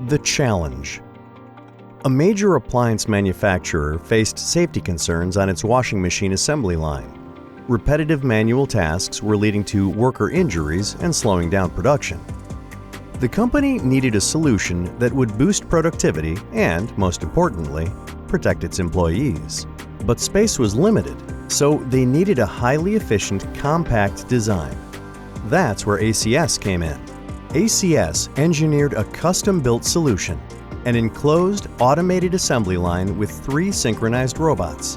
The challenge. A major appliance manufacturer faced safety concerns on its washing machine assembly line. Repetitive manual tasks were leading to worker injuries and slowing down production. The company needed a solution that would boost productivity and, most importantly, protect its employees. But space was limited, so they needed a highly efficient, compact design. That's where ACS came in. ACS engineered a custom-built solution, an enclosed, automated assembly line with 3 synchronized robots.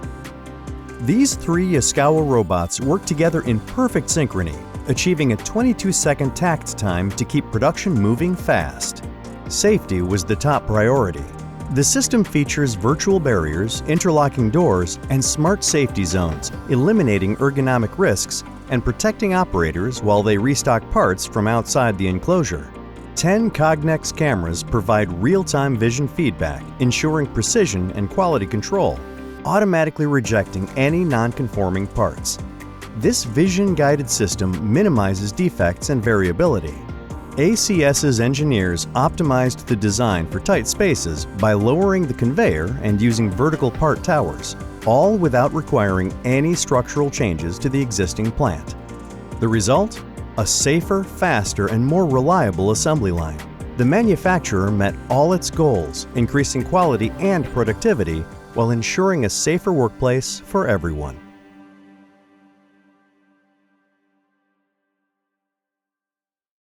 These 3 Yaskawa robots work together in perfect synchrony, achieving a 22-second takt time to keep production moving fast. Safety was the top priority. The system features virtual barriers, interlocking doors, and smart safety zones, eliminating ergonomic risks and protecting operators while they restock parts from outside the enclosure. 10 Cognex cameras provide real-time vision feedback, ensuring precision and quality control, automatically rejecting any non-conforming parts. This vision-guided system minimizes defects and variability. ACS's engineers optimized the design for tight spaces by lowering the conveyor and using vertical part towers, all without requiring any structural changes to the existing plant. The result? A safer, faster, and more reliable assembly line. The manufacturer met all its goals, increasing quality and productivity while ensuring a safer workplace for everyone.